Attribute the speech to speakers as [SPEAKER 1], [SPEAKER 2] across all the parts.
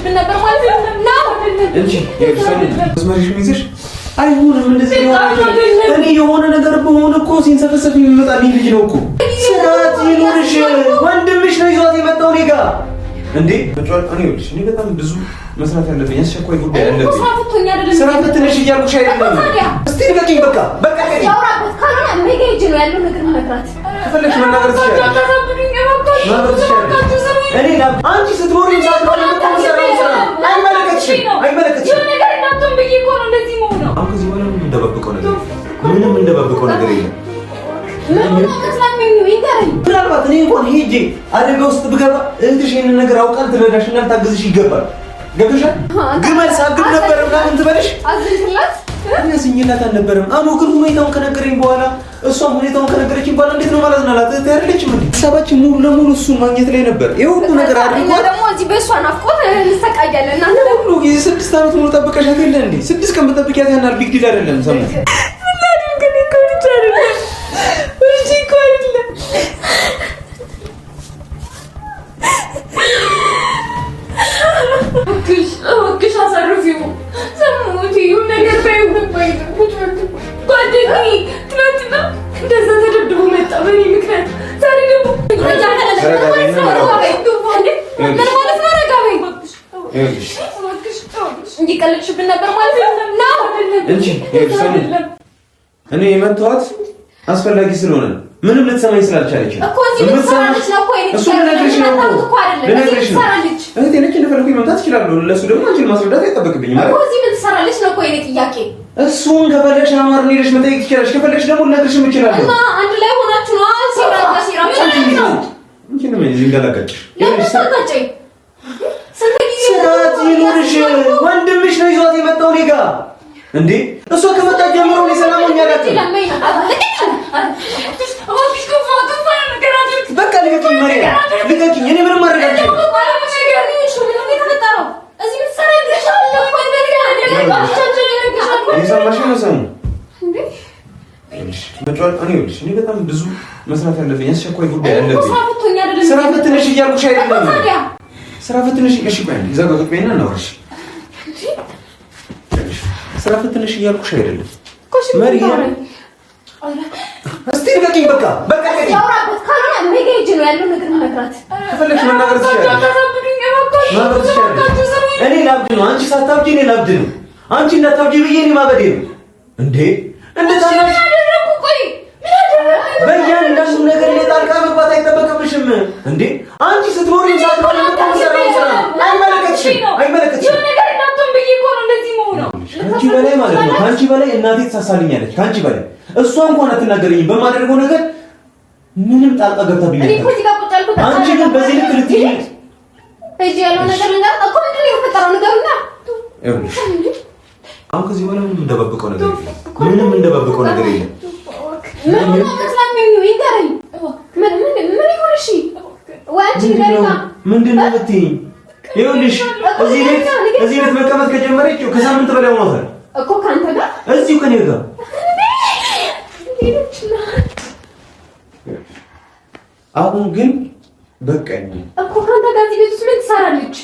[SPEAKER 1] ልትገልሽብን ነበር ማለት ነው
[SPEAKER 2] እንጂ መስመርሽ ይዘሽ አይሆንም እንደዚህ ይሆናል። እኔ የሆነ ነገር በሆነ እኮ ሲንሰፈሰፍ የሚመጣልኝ ልጅ ነው እኮ ስራት ይኖርሽ ወንድምሽ ነው ይዟት የመጣው እኔ ጋር እንዴ በጫል እኔ ልጅ እኔ በጣም ብዙ መስራት ያለብኝ አስቸኳይ ጉዳይ አለብኝ። ስራ ፈትነሽ እያልኩሽ አይደለም። እስቲ ንገሪኝ በቃ
[SPEAKER 1] ያውራበት ካልሆነ ነገ ሂጅ ነው ያለው ነገር መናገራት
[SPEAKER 2] ፈለግሽ መናገር ትችያለሽ። እኔ አንቺ ስትኖሪ ሳትኖሪ አይመለከትሽም። አሁን ከዚህ በኋላ ምንም እንደበብቀው ነገር የለም። ምናልባት እኔ እንኳን ሄጄ አደጋ ውስጥ ብገባ እህትሽ ይሄንን ነገር አውቃል ትረዳሽና ታግዝሽ ይገባል። ገብቶሻል? ግመል ሳግብ ነበር ምናምን ትበልሽ ያስኝላት አልነበረም። አሞ ግን ሁኔታውን ከነገረኝ በኋላ እሷም ሁኔታውን ከነገረችኝ በኋላ እንዴት ነው ማለት ነው አላት ያረለች ምን ሐሳባችን ሙሉ ለሙሉ እሱን ማግኘት ላይ ነበር። ይሄ ሁሉ ነገር አድርጓል።
[SPEAKER 1] ደግሞ እዚህ በእሷ ናፍቆት እንሰቃያለን እና
[SPEAKER 2] ሁሉ ጊዜ 6 ዓመት ሙሉ ጠብቀሻት የለ እንዴ? 6 ቀን በጠብቂያት ያናል ቢግ ዲል አይደለም። ሰሙ
[SPEAKER 1] እባክሽ አሳርፊው። ሰሙት ይሁን ነገር ጓደኛዬ ትናንትና እንደዛ ተደብድቦ መጣ በእኔ ምክንያት። ዛሬ ደግሞ እንዲቀልድሽብን ነበር ማለት ነው
[SPEAKER 2] እንጂ እኔ የመጣሁት አስፈላጊ ስለሆነ ምንም ልትሰማኝ ስላልቻለች ነው እኮ እዚህ ልትሰራለች ነው እኮ እሱ ልነግርሽ ነው እኮ ልነግርሽ ነው እህቴ ነች እንደፈለኩኝ መምጣት እችላለሁ። ለሱ ደግሞ አንቺን ማስረዳት አይጠበቅብኝም ማለት እኮ እዚህ ምን ትሰራለች ነው እኮ የኔ ጥያቄ። እሱን ከፈለግሽ አማርን ሄደሽ መጠየቅ ትችላለሽ። ከፈለግሽ ደግሞ ልነግርሽም እችላለሁ እና አንድ ላይ ሆናችሁ ነው ሲራ ምን ነው እንጂ ነው እዚህ እንዳላጋጭሽ ለምሳሌ ስራት ይኖርሽ ወንድምሽ ነው ይዟት የመጣው እኔ ጋር እንዴ እሷ ከመጣ ጀምሮ ነው ሰላሙን ያላችሁ በቃ ልቀቂኝ ማሪያ ልቀቂኝ። እኔ ምንም ማድረግ አልችልም። እኔ በጣም ብዙ መስራት ያለብኝ አስቸኳይ ጉዳይ አለብኝ። ስራ ፈትነሽ እያልኩሽ አይደለም። ስራ ፈትነሽ እሺ ቆይ እዛ ጋር ቁጥቤና እናውራሽ። ስራ ፈትነሽ እያልኩሽ አይደለም ማሪያ እስቲ ንገሪኝ በቃ ያውራበት ካልሆነ ነገ ሂጅ ነው ያለው ነገር መናገራት ከፈለግሽ መናገር ትችያለሽ። እኔ ላብድ ነው አንቺ ሳታብጂ እኔ ላብድ ነው። አንቺ እንዳታብጂ ብዬ እኔ ማበዴ ነው እንዴ እንደታናሽ በእያንዳንዱ ነገር ላይ ጣልቃ መግባት አይጠበቅብሽም እንዴ አንቺ ስትኖሪ ሳትኖሪ አይመለከትሽም። ከአንቺ በላይ ማለት ነው ከአንቺ በላይ እናቴ ትሳሳልኛለች። ከአንቺ በላይ እሷ እንኳን አትናገረኝም በማደርገው ነገር ምንም ጣልቃ ገብታብኛለች። አንቺ ግን በዚህ ልክ ልትይ እጂ ያለው ነገር ልንገር እኮ ምንድን ነው የፈጠረው ነገርና አሁን ከዚህ በኋላ ምንም እንደበብቀው ነገር የለም። ምንም እንደበብቀው ነገር የለም። ምንድን ነው የምትይኝ? ይኸውልሽ እዚህ ቤት መቀመጥ ከጀመረች ከሳምንት በላይ ሆኗታል እኮ ካንተ ጋር እዚሁ ከኔ ጋር አሁን ግን በቃኝ እኮ ካንተ ጋር እዚህ ቤት ውስጥ ምን ትሰራለች?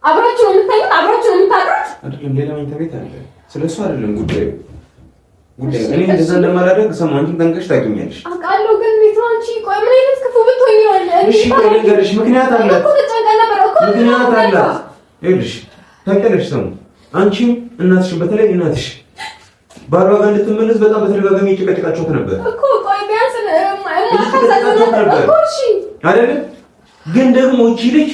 [SPEAKER 2] አብራችሁ ነው የምታዩት? አብራችሁ ነው የምታድሩት? አይደለም ሌላ መኝታ ቤት አለ። ስለሱ አይደለም ጉዳዩ እኔ እንደዛ እንደማላደርግ ሰማንቺ ጠንቀሽ ታውቂኛለሽ። አውቃለሁ ግን አንቺ ቆይ ምን አይነት ክፉ ብትሆኚ ነው? እሺ ቆይ ልንገርሽ ምክንያት አላት። ምክንያት አላት። ይኸውልሽ ታውቂያለሽ ሰሙ አንቺም እናትሽን በተለይ እናትሽ ባሏ ጋር እንድትመለስ በጣም በተደጋጋሚ ጭቀጭቃቸውት ነበር እኮ ቆይ ቢያንስ አይደለ ግን ደግሞ እቺ ልጅ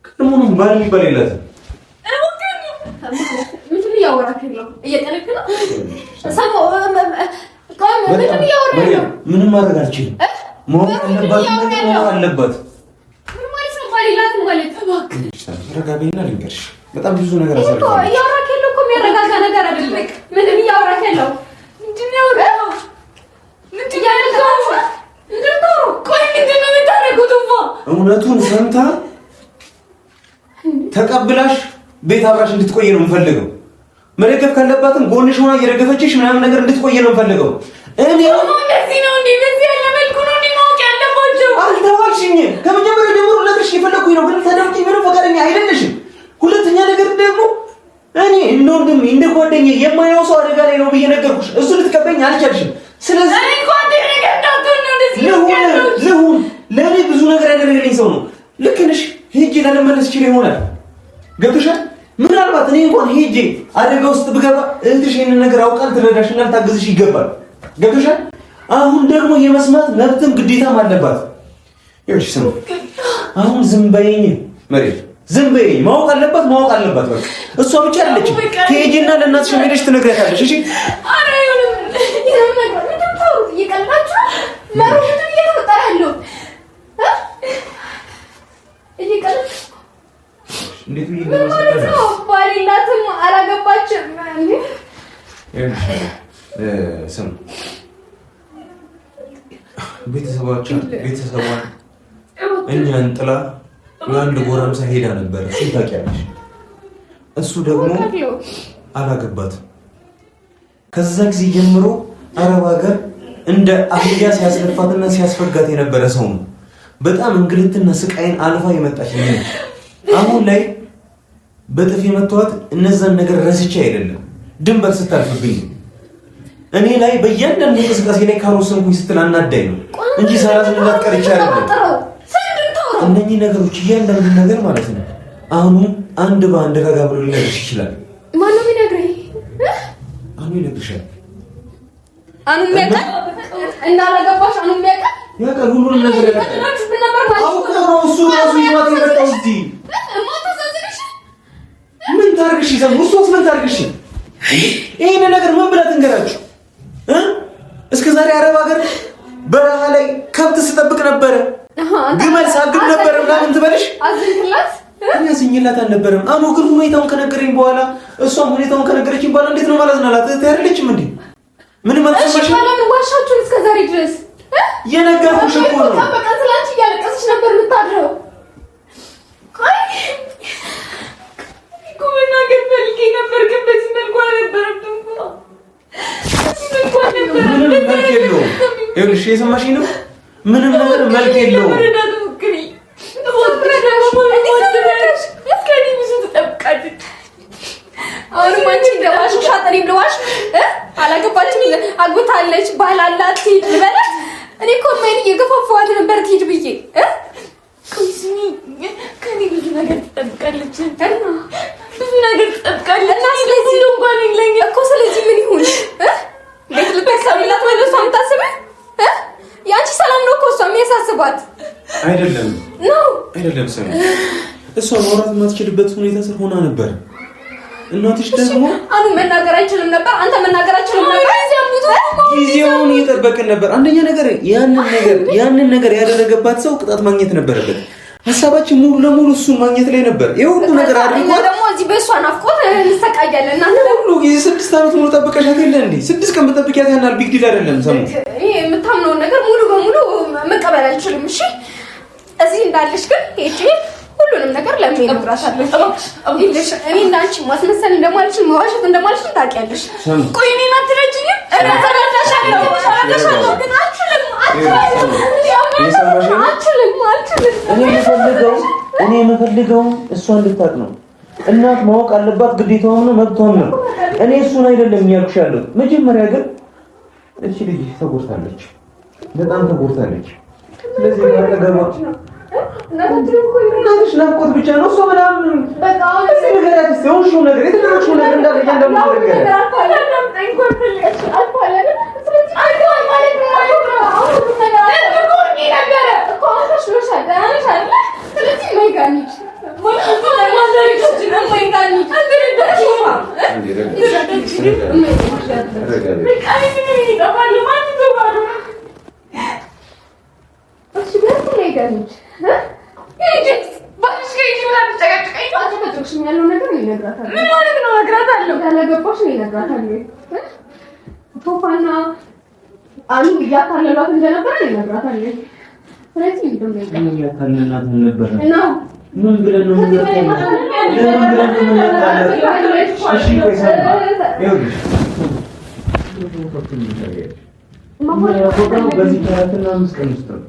[SPEAKER 2] ቅድሙንም ባል የሚባል የላትም። ምንድን ነው እያወራክ ነው? እየቀለድክ ነው? ምንም ማድረግ አልችልም። መሆን አለባት ረጋቤና ልንገርሽ በጣም ብዙ ነገር አሳልፈናል። እያወራክ ያለው እኮ የሚያረጋጋ ነገር አይደለም። ምንም እያወራክ ያለው ምንድን ነው ያወራው? ምንድን ነው ያወራው? ምንድን ነው ቆይ ምንድን ነው የምታረጉት? እውነቱን ሰምታ ተቀብላሽ ቤት አብራሽ እንድትቆይ ነው የምፈልገው። መደገፍ ካለባትም ጎንሽ ሆና እየደገፈችሽ ምናምን ነገር እንድትቆይ ነው የምፈልገው። እኔ እንደዚህ ነው እንዴ? በዚህ ያለ መልኩ ነው እንዴ ማወቅ ያለባቸው? ተዋልሽኝ። ከመጀመሪያው ጀምሮ ለጥሽ የፈለኩኝ ነው፣ ግን ታደምጪ ምንም ፈቃደኛ አይደለሽም። ሁለተኛ ነገር ደግሞ እኔ እንደወንድም እንደ ጓደኛ የማየው ሰው አደጋ ላይ ነው ብዬ ነገርኩሽ። እሱ ልትቀበኝ አልቻልሽም። ስለዚህ እኔ ጓደኛ ነገር እንዳትሆን ነው እንደዚህ ለሁን ለኔ ብዙ ነገር ያደረገልኝ ሰው ነው። ልክ ነሽ። ሄጄ ላለመለስ ይችላል ይሆናል። ገብቶሻል? ምናልባት እኔ እንኳን ሄጄ አደጋ ውስጥ ብገባ እህትሽ ይሄንን ነገር አውቃል ትረዳሽና ታግዝሽ ይገባል። ገብቶሻል? አሁን ደግሞ የመስማት መብትም ግዴታም አለባት። ይኸውልሽ ስሙ፣ አሁን ዝም በይኝ መሬት፣ ዝም በይኝ። ማወቅ አለባት በቃ እሷ ብቻ አይደለችም። ትሄጂና ለእናትሽ ሄደሽ ትነግሪያታለሽ። እሺ?
[SPEAKER 1] ኧረ ይሁንም ነገር ምንም ታውቁ እየቀላችሁ ለሩት እየተፈጠረ ያለው እየቀላችሁ
[SPEAKER 2] እንዴት ነው
[SPEAKER 1] ባሊላትም አላገባችም እንዴ?
[SPEAKER 2] ስም ቤተሰባችን እኛን ጥላ ለአንድ ጎረምሳ ሄዳ ነበር። እሱ ታውቂያለሽ። እሱ ደግሞ አላገባትም። ከዛ ጊዜ ጀምሮ አረብ ሀገር እንደ አህያ ሲያስለፋትና ሲያስፈጋት የነበረ ሰው ነው። በጣም እንግልትና ስቃይን አልፋ የመጣች ነች። አሁን ላይ በጥፊ መተዋት እነዛን ነገር ረስቼ አይደለም፣ ድንበር ስታልፍብኝ እኔ ላይ በእያንዳንዱ እንቅስቃሴ ላይ ካልወሰንኩኝ ስትል አናዳኝ ነው እንጂ ሳላዝንላት ቀርቼ አይደለም። እነኚህ ነገሮች እያንዳንዱ ነገር ማለት ነው አሁንም አንድ በአንድ ረጋ ብሎ ሊነግርሽ ይችላል።
[SPEAKER 1] ማነው የሚነግረኝ?
[SPEAKER 2] አሁን ይነግርሻል።
[SPEAKER 1] አሁን የሚያውቃል እንዳላገባሽ አሁን የሚያውቃል
[SPEAKER 2] ያውቃል። ሁሉንም ነገር ያውቃል። አውቆ ነው እሱ ራሱ ይማት የመጣው እዚህ ምን ታርግሽ? ይዘም እሱስ ምን ታርግሽ? ይሄን ነገር ምን ብላ ትንገራችሁ? እስከ ዛሬ አረብ ሀገር በረሃ ላይ ከብት ስጠብቅ ነበረ፣ ግመል ሳግብ ነበረ ምናምን ትበልሽ።
[SPEAKER 1] አዝንክላት
[SPEAKER 2] ያዝኝላት አልነበረም። አሞ ግን ሁኔታውን ከነገረኝ በኋላ እሷም ሁኔታውን ከነገረችኝ በኋላ እንዴት ነው ማለት ናላት? ታያለችም እንዴ? ምን ማለት ነው?
[SPEAKER 1] እሺ ባላን ዋሻችሁን እስከ ዛሬ ድረስ
[SPEAKER 2] የነገርኩሽ እኮ ነው።
[SPEAKER 1] በቃ ስላንቺ እያለቀሰች ነበር የምታድረው። ቆይ ኩምና ገፈልኪ ነበር ግን በዚህ መልኩ አልነበረም።
[SPEAKER 2] ምንም መልክ የለውም። ይኸውልሽ የሰማሽኝ ነው። ምንም ነገር መልክ የለውም።
[SPEAKER 1] አሁንም አንቺ እንደዋሽ ሻጠሪ ብለዋሽ አላገባችም፣ አግብታለች፣ ባል አላት ልበላት። እኔ እኮ ምን እየገፋፋኋት ነበር ትሄድ ብዬ ከእኔ ብዙ ነገር ትጠብቃለች፣ ብዙ ነገር ትጠብቃለች። እና ስለዚህ እንኳን የለኝም እኮ ስለዚህ ምን ይሁን ቤት ልታሰብላት ወይ እሷ የምታስበው የአንቺ ሰላም ነው እኮ እሷ የሚያሳስባት
[SPEAKER 2] አይደለም
[SPEAKER 1] ነው
[SPEAKER 2] አይደለም። ሰው እሷ ማውራት የማትችልበት ሁኔታ ስር ሆና ነበር። እናትሽ ደግሞ
[SPEAKER 1] አሁን መናገር አይችልም ነበር፣ አንተ መናገር አይችልም ነበር።
[SPEAKER 2] ጊዜውን እየጠበቅን ነበር። አንደኛ ነገር ያንን ነገር ያደረገባት ሰው ቅጣት ማግኘት ነበረበት። ሀሳባችን ሙሉ ለሙሉ እሱን ማግኘት ላይ ነበር። ይሄ ሁሉ ነገር አድርጓል። ደግሞ
[SPEAKER 1] እዚህ በእሷ ናፍቆት እንሰቃያለን። እናንተ
[SPEAKER 2] ሁሉ ጊዜ 6 ዓመት ሙሉ ጠብቀሻት የለ እንዴ? 6 ቀን ብጠብቂያት ያናል ቢግ ዲል አይደለም። ሰሙ
[SPEAKER 1] ይሄ የምታምነውን ነገር ሙሉ በሙሉ መቀበል አልችልም። እሺ እዚህ እንዳለሽ ግን ሄጄ ሁሉንም ነገር ለምን እነግራታለሁ። እኔ እንዳንቺ ማስመሰል እንደማልችል መዋሸት እንደማልችል ታውቂያለሽ። ቆይ እኔን አትረጂኝም? እረዳሻለሁ ግን
[SPEAKER 2] እኔ የምፈልገው እሷ እንድታውቅ ነው። እናት ማወቅ አለባት፣ ግዴታዋም ነው መብቷም ነው። እኔ እሱን አይደለም እያልኩሽ ያለው። መጀመሪያ ግን እቺ ልጅ ተጎድታለች፣ በጣም ተጎድታለች። ስለዚህ እናትሽ ናፍቆት ብቻ ነው እሷ ምናምን በቃ እዚህ ነገር ያትሰውሽ ነገር የተደረግሽው ነገር እንዳለ እያንዳንዱ ነገር
[SPEAKER 1] አሉ እያታለሏት እንደነበረ ይነግራታለሁ። ስለዚህ
[SPEAKER 2] እያታለሏት እንደነበረ
[SPEAKER 1] ነው።
[SPEAKER 2] ምን ብለን ነው እሺ ቆይ በዚህ 4 እና 5 ቀን ውስጥ ነው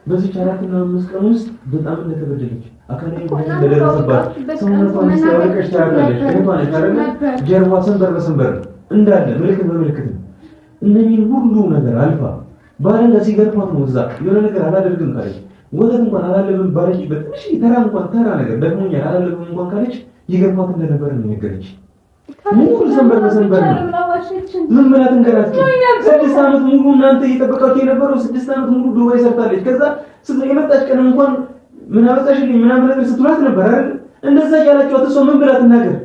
[SPEAKER 2] በዚህ 4-5 ቀን ውስጥ በጣም እንደተበደለች አካላዊ እንደደረሰባት ሰውነቷን ሲያወቀሽ ታያለሽ። እንኳን ታረጋ ጀርባ ሰንበር በሰንበር እንዳለ ምልክት በምልክት እነኚህን ሁሉ ነገር አልፋ ባለንጋ ሲገርፋት ነው እዛ የሆነ ነገር አላደርግም ካለች ወተት እንኳን አላለብም ባለች በትንሽ ተራ እንኳን ተራ ነገር ደግሞኛል አላለብም እንኳን ካለች ይገርፋት እንደነበር ነው የነገረች። ሙሉ ሰንበር በሰንበር ነው። ምን ብላ ትንገራችሁ? 6 ዓመት ሙሉ እናንተ እየጠበቃችሁ የነበረው 6 ዓመት ሙሉ ዱባይ ሰርታለች። ከዛ የመጣች ቀን እንኳን ምን አመጣሽልኝ ምናምን ነገር ስትላት ነበር አይደል? እንደዛ ያላችኋት እሷ ምን ብላ ትናገር?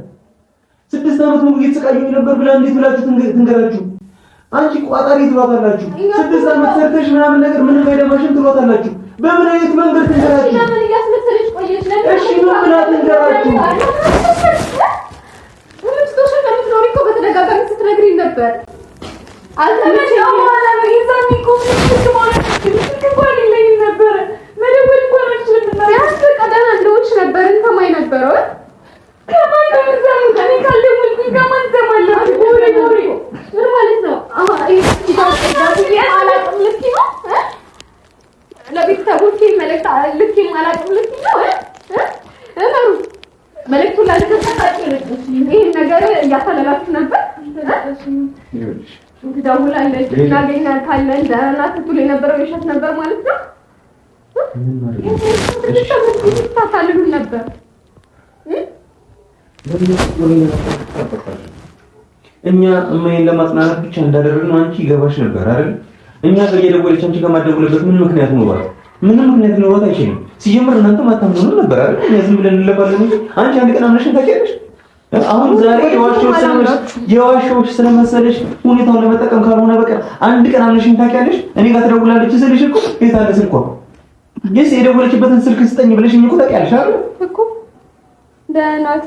[SPEAKER 2] 6 ዓመት ሙሉ እየተሰቃየሁ ነበር ብላ እንዴት ብላችሁ ትንገራችሁ? አንቺ ቋጣሪ ትሏታላችሁ። 6 ዓመት ሰርተሽ ምናምን ነገር ምንም አይደማሽም ትሏታላችሁ። በምን አይነት መንገድ ትንገራችሁ?
[SPEAKER 1] ለምን እያስመሰለች ቆየች?
[SPEAKER 2] እሺ ምን ብላ ትንገራችሁ?
[SPEAKER 1] በተደጋጋሚ ስትነግሪኝ ነበር። ለቤተሰቦቼ መልዕክት ልኬም አላውቅም ልኬ ነው መልዕክቱን ላልተሰጣችሁ ይሄን ነገር እያፈለላችሁ ነበር። ትደውላለች እናገኛታለን ደህና ስትሉ የነበረው የሸት ነበር ማለት ነው። ታታልሉን ነበር።
[SPEAKER 2] እኛ እማዬን ለማጽናናት ብቻ እንዳደረግነው አንቺ ይገባሽ ነበር አይደል? እኛ በየደወለች አንቺ ጋር ማደውልበት ምን ምክንያት ኖሯል? ምንም ምክንያት ኖሯት አይችልም። ሲጀምር እናንተ ማታምኑን ነበር አይደል? እኛ ዝም ብለን እንለፋለን እንጂ አንቺ አንድ ቀን አምነሽን ታውቂያለሽ? አሁን ዛሬ የዋሾች ስለመሰለሽ ሁኔታውን ለመጠቀም ካልሆነ በቀር አንድ ቀን አምነሽን ታውቂያለሽ? እኔ ጋር ትደውላለች ስልሽ እኮ የት አለ ስልኳ? የስ የደወለችበትን ስልክ ስጠኝ ብለሽኝ እኮ ታውቂያለሽ አይደል?
[SPEAKER 1] እኮ ደህና ናት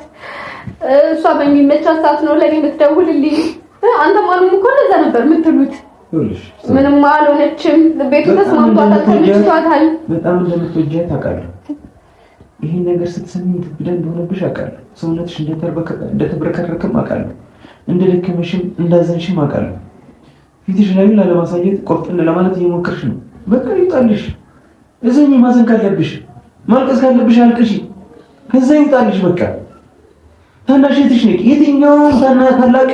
[SPEAKER 1] እሷ በሚመቻት ሰዓት ነው ለኔ የምትደውልልኝ። አንተ ማንም እኮ እንደዛ ነበር የምትሉት። ምንም አልሆነችም። ቤቱ ተስማምቷታል፣ ተመችቷታል። በጣም
[SPEAKER 2] እንደምትወጂያት አውቃለሁ። ይሄን ነገር ስትሰሚ ትብደን እንደሆነብሽ አውቃለሁ። ሰውነትሽ እንደተብረከረከም አውቃለሁ። እንደደከመሽም እንዳዘንሽም አውቃለሁ። ፊትሽ ላይ ላለማሳየት ቆፍጠን ለማለት እየሞከርሽ ነው። በቃ ይውጣልሽ። እዘኝ። ማዘን ካለብሽ ማልቀስ ካለብሽ አልቅሺ። ከዛ ይውጣልሽ። በቃ ታናሽትሽ ነች። የትኛውም ታላቅ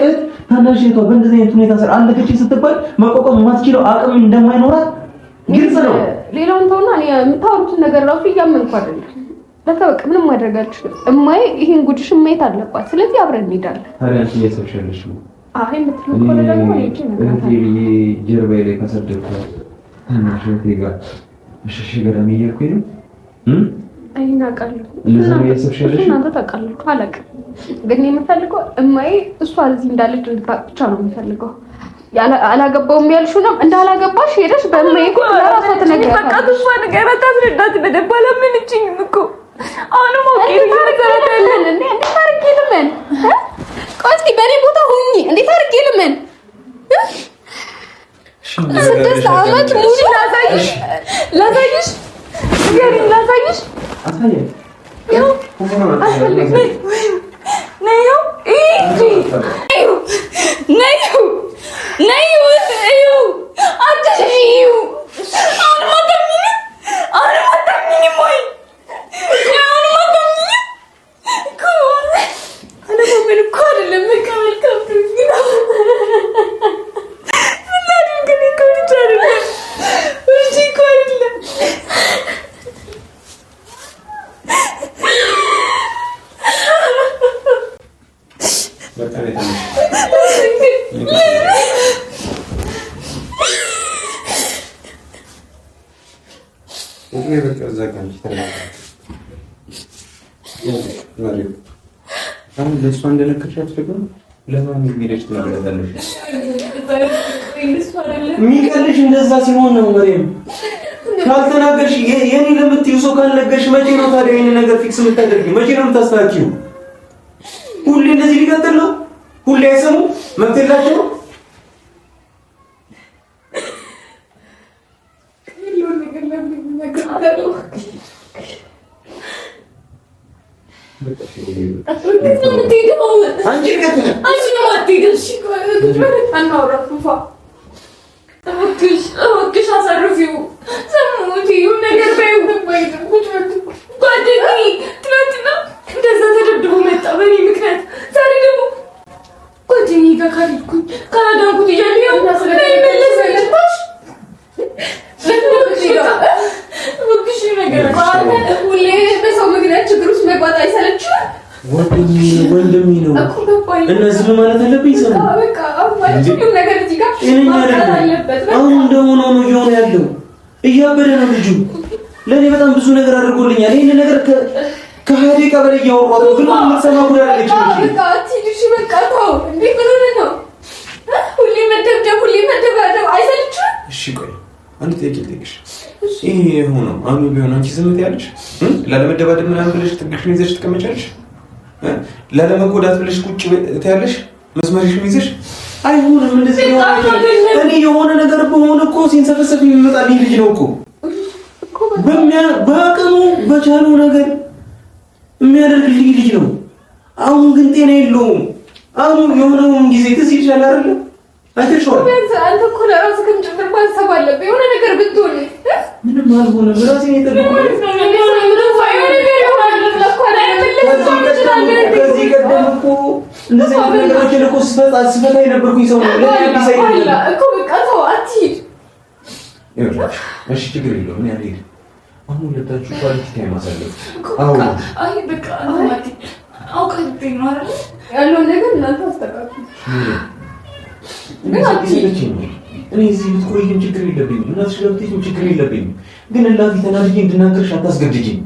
[SPEAKER 2] ታናሽቷ በእንደዚህ አይነት ሁኔታ ስር አለከች ስትባል መቋቋም የማትችለው አቅም እንደማይኖራት ግልጽ ነው።
[SPEAKER 1] ሌላውን ተውና እኔ የምታወሩትን ነገር ራሱ እያመንኩ አይደለም። በቃ ምንም ማድረግ አልችልም። እማዬ ይሄን ጉድሽን ማየት አለባት። ስለዚህ አብረን እንሄዳለን።
[SPEAKER 2] ታዲያ አንቺ እየሰብሻለሽ ነው።
[SPEAKER 1] አይ የምትለው እኮ ደግሞ እኔ
[SPEAKER 2] ጀርባዬ ላይ ከሰደድኩት ታናሽቴ ጋር እሺ ገዳም እየሄድኩኝ ነው።
[SPEAKER 1] አይናቃለሁ
[SPEAKER 2] እንደዛ ነው እየሰብሻለሽ።
[SPEAKER 1] እናንተ ታውቃላችሁ። አላውቅም ግን የምፈልገው እማዬ እሷ እዚህ እንዳለች እንድታውቅ ብቻ ነው የምፈልገው። አላገባውም ያልሽው ነው እንዳላገባሽ ሄደሽ በእማዬ እኮ ለራሷ ትነግሪያለሽ። በቃ ተስፋ ንገራት፣ አስረዳት። በደንብ አላመነችኝም እኮ አሁንም ኦኬ ይዘረጋለን። እንዴት አድርጌ ልመን? ቆይ እስኪ በእኔ ቦታ ሁኚ። እንዴት አድርጌ ልመን? 6 ዓመት ሙሉ ላሳይሽ ንገሪኝ፣ ላሳይሽ
[SPEAKER 2] አሳየኝ።
[SPEAKER 1] ያው አልፈልግም። ነይው አሁን ለእሷ እንደነከርሻት ደግሞ ለማን ሄደሽ ትነግሪያታለሽ? የሚቀልሽ እንደዛ ሲሆን ነው። መሬም ካልተናገርሽ የኔ ለምትይው ሰው ካልነገርሽ መቼ ነው ታዲያ ይሄን ነገር ፊክስ የምታደርጊው? መቼ ነው የምታስተካክዪው? ሁሌ እንደዚህ ሊቀጥል ነው? ሁሌ አይሰሙ መብት የላቸው? አንቺ
[SPEAKER 2] እነዚህ ማለት አለብኝ ሰው
[SPEAKER 1] በቃ ማለት ሁሉም ነገር እዚህ ጋር ማውጣት አለበት።
[SPEAKER 2] አሁን እንደሆነ ነው እየሆነ ያለው እያበደ ነው ልጁ። ለእኔ በጣም ብዙ ነገር አድርጎልኛል። ይሄን ነገር ከሀያ ደቂቃ በላይ እያወራሁ ግን ማሰማ ጉዳይ አለች።
[SPEAKER 1] በቃ ትንሽ በቃ ተው እንዴ ምን ሆነ ነው ሁሌ መደብደብ ሁሌ መደባደብ አይሰልችም? እሺ ቆይ አንድ ጥያቄ ልጠይቅሽ። ይሄ ሆኖ አሁን ቢሆን አንቺ ዝም ትያለሽ? ላለመደባደብ ምናምን ብለሽ ጥግሽን ይዘሽ ትቀመጫለሽ? ላለመጎዳት ብለሽ ቁጭ ትያለሽ? መስመርሽን ይዘሽ አይሆንም። እንደዚህ ነው። እኔ የሆነ ነገር በሆነ እኮ ሲንሰፈሰፍ የሚመጣልኝ ልጅ ነው እኮ በአቅሙ በቻለው ነገር የሚያደርግልኝ ልጅ ነው። አሁን ግን ጤና የለውም። አሁን የሆነውን ጊዜ ትዝ ይልሻል አይደል? አይተሽዋል። አንተ እኮ ለራስህ ጭምር ማሰብ አለብህ። የሆነ ነገር ብትሆን ምንም አልሆነም። ራሴን የጠበቁት ከዚህ ቀደም እኮ እንደዚህ አይነት ነገሮችን እኮ ስፈታ የነበርኩኝ ሰው ነው። ለአዲስ አይደለም እኮ በቃ ተው አትሂድ። ይኸውልሽ እሺ ችግር የለውም እኔ አልሄድም። አሁን ሁለታችሁ ኳሊቲ ታይም አሳለፉ። አሁን አይ በቃ ማለት አውቀብኝ ነው አይደል ያለው ነገር እናንተ አስተካክሉ። ግን አትሂድ። እኔ እዚህ ብትቆይም ችግር የለብኝም። እናትሽ ገብተሽም ችግር የለብኝም። ግን እናቴ ተናድጄ እንድናገርሽ አታስገድጂኝ።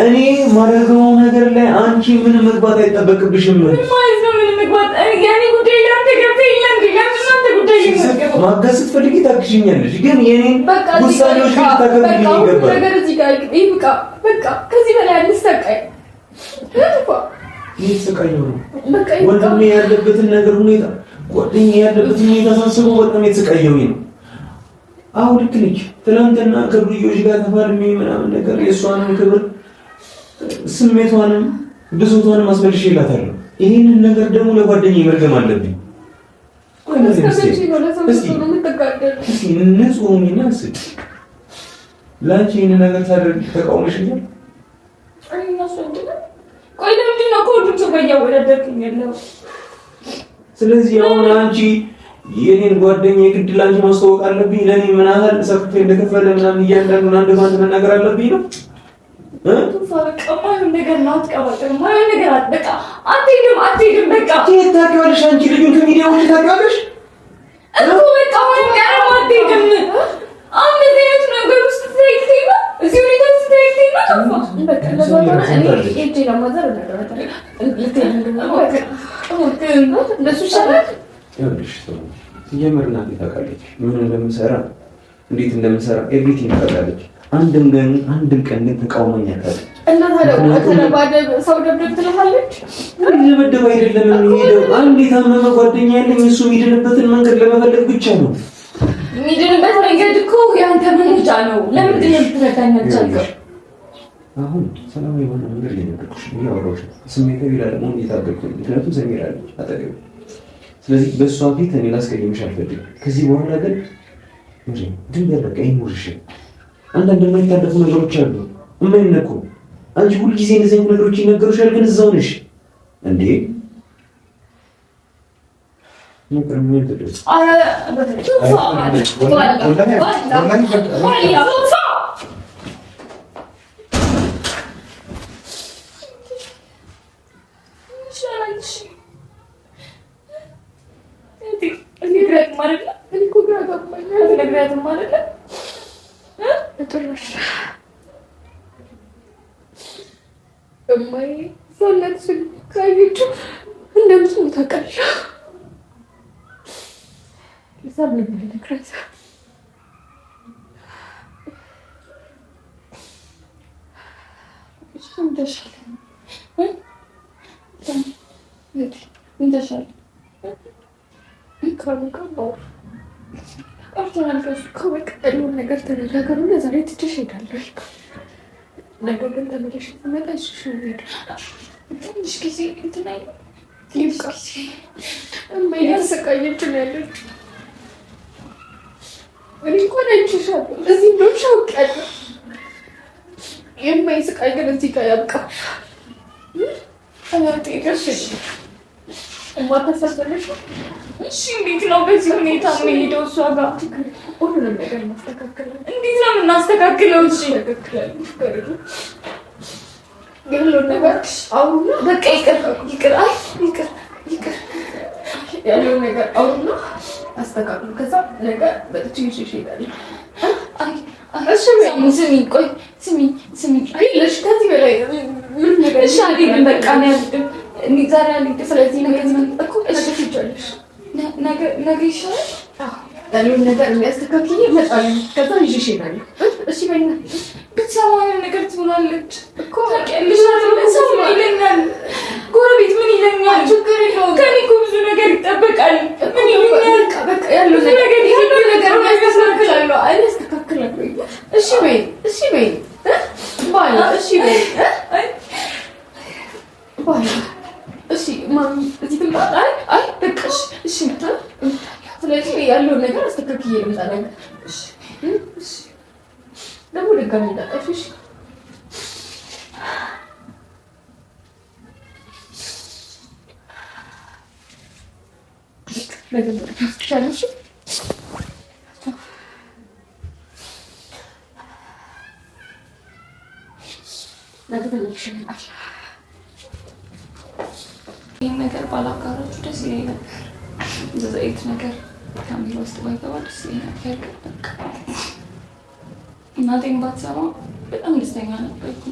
[SPEAKER 1] እኔ ማድረገው ነገር ላይ አንቺ ምንም መግባት አይጠበቅብሽም። ምን ማለት ነው? ምንም መግባት ያኔ ጉዳይ ላይ አንተ ገብተህ ይላል ለምንድን ነው ጉዳይ ላይ ማገዝ ስትፈልጊ ታክሽኛለሽ። ግን የኔን ውሳኔዎች ታከብሪኝ ይገባል። ነገር እዚህ ጋር ይብቃ። በቃ ከዚህ በላይ አንሰቃይ። ይሄ ሰቃይ ነው። ወንድሜ ያለበትን ነገር ሁኔታ ጓደኛዬ ያለበትን ሁኔታ ሳስበው በጣም የተሰቃየሁኝ ነው። አሁን ልክ ነች። ትናንትና ከብዮሽ ጋር ተፋልሜ ምናምን ነገር የእሷንም ክብር ስሜቷንም ብሶቷንም አስመልሼላታለሁ። ይሄንን ነገር ደግሞ ለጓደኛዬ መርገም አለብኝ። እስኪ ንጹህ ሆኜና እስኪ ለአንቺ ይሄንን ነገር ታደርጊ ተቃውመሽኛል? ቆይ ለምንድን ነው ከሁሉም ሰው ጋር እያወዳደርክኝ ያለው? ስለዚህ አሁን አንቺ የኔን ጓደኛ የግድ ላንቺ ማስተዋወቅ አለብኝ? ለኔ ምን ያህል ሰፍቼ እንደከፈለ ምናምን እያንዳንዱን አንድ ባንድ መናገር አለብኝ ነው? ታውቂዋለሽ አንቺ ልጁን ከሚዲያ ውጭ ታውቂዋለሽ እኮ በቃ አሁን ያለው አትሄድም። አሁን አይነት ነገር ውስጥ ትይይና እዚህ ሁኔታ ውስጥ ትይይና በቃ ለዛሬ እኔ እጄ ለማዘር እንደሱ ይሻላል። ይኸውልሽ ሲጀምር እናቴ ታውቃለች ምን እንደምሰራ እንዴት እንደምሰራ ኤቭሪቲንግ ታውቃለች። አንድም ቀን ግን ተቃውሞኝ አታውቅም። እና ታዲያ ሰው ደብደብ ትላለች። ለመደብ አይደለም የሚሄደው። አንድ የታመመ ጓደኛ ያለኝ እሱ የሚድንበትን መንገድ ለመፈለግ ብቻ ነው። የሚድንበት መንገድ እኮ ያንተ ምርጫ ነው። ለምንድን ነው የምትረዳኝ አልቻልከው? አሁን ሰላማዊ የሆነ መንገድ እየነገርኩሽ ነው ያወራሁሽ። ስሜታዊ ላለመሆን እየታገልኩኝ ምክንያቱም ሰሚራ አለች አጠገቤ። ስለዚህ በእሷ ፊት እኔ ላስቀይምሽ አልፈልግም። ከዚህ በኋላ ግን ድንበር በቃ ይኖርሽ። አንዳንድ የማይታለፉ ነገሮች አሉ የማይነኩ። አንቺ ሁልጊዜ እንደዚህ አይነት ነገሮች ይነገሩሻል፣ ግን እዛው ነሽ እንዴ? እማዬ ሰውነትሽን ካየችው እንደምትሞት ታውቃለሽ። ለዛም ነበር የምነግራት። ያለውን ነገር ተነጋገሩ። ለዛሬ ትቼሽ እሄዳለሁ። ነገር ግን ተመለሽ ስትመጣ እሺ ነው ትንሽ ጊዜ እንትን አይደል? ይብቃ። እማዬ እያሰቃየች ነው ያለችው። እኔ እንኳን አይቼሻለሁ እዚህ እንደሆንሽ አውቃለሁ። የእማዬ ስቃይ ግን እዚህ ጋር ያብቃ። ማታሳሰለሽ? እሺ እንዴት ነው በዚህ ሁኔታ የምሄደው እሷ ጋር? ሁሉንም ነገር እናስተካክላለን። እንዴት ነው የምናስተካክለው? እሺ ያለውን ነገር አሁን በቃ ይቅር። አይ ይቅር ያለውን ነገር አውሩና አስተካክሉ። ከዛ ነገ በጥቼ ይዤሽ እሄዳለሁ። እሺ ስሚ፣ ቆይ ስሚ አይልሽ ከዚህ በላይ ምን ነገር እሺ አይደለም። በቃ ነው ያልኩት እኔ ዛሬ አልሄድም። ስለዚህ ነገር እኮ እሺ ትችያለሽ። ነገ ይሻላል። ያለውን ነገር የሚያስተካክል እመጣለሁ። ከዛ ይዤሽ እሄዳለሁ። እሺ በይና ብትሰማው ነገር ትሆናለች እኮ ታውቂያለሽ። ሰው ይለኛል፣ ጎረቤት ምን ይለኛል? ችግር የለውም። ከእኔ እኮ ብዙ ነገር ይጠበቃል። ምን ይለኛል? በቃ ያለው ነገር ያስተካክላለሁ። እሺ በይ ባላ እሺ በይ ባላ እሺ ማሚ እዚህ ትምጣ። አይ በቃ እሺ መጣ። ስለዚህ ያለውን ነገር አስተካክዬ ልምጣ ነገር። እሺ ደግሞ ድጋሚ እንዳጠፊሽ ነገር ትችላለሽ። ይህን ነገር ባላጋራችሁ ደስ ይለኝ ነበር። እንደዛ አይነት ነገር ካሜራ ውስጥ ባይገባ ደስ ይለኝ ነበር። እናቴን ባትሰማ በጣም ደስተኛ ነበርኩ።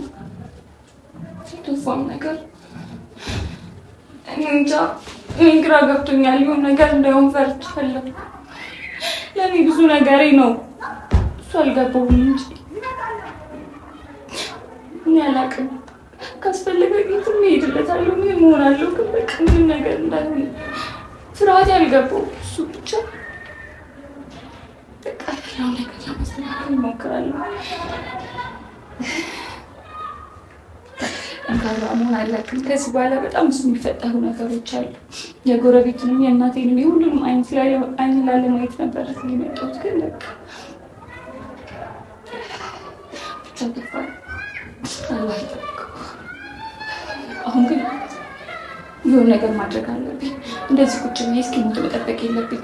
[SPEAKER 1] ቱፋም ነገር እኔ እንጃ፣ እኔ ግራ ገብቶኛል። ይሁን ነገር እንዳይሆን ፈርቻለሁ። ለእኔ ብዙ ነገሬ ነው፣ እሱ አልገባውም እንጂ እኔ አላውቅም። ካስፈለገ የትም እሄድለታለሁ፣ ምን እሆናለሁ። ግን በቃ ምን ነገር እንዳይሆን ፍርሃት ያልገባው እሱ ብቻ። በቃ ያለው ነገር ለማስተካከል እሞክራለሁ። ጠንካራ መሆን አለብን። ከዚህ በኋላ በጣም ብዙ የሚፈጠሩ ነገሮች አሉ። የጎረቤቱንም የእናቴንም የሁሉንም አይን ላለማየት ነበር የመጣሁት። ግን በቃ ብቻ ተፋል አላህ ይጠብቀው። አሁን ግን የሆነ ነገር ማድረግ አለብኝ። እንደዚህ ቁጭ ብዬ እስኪሞት መጠበቅ የለብኝ።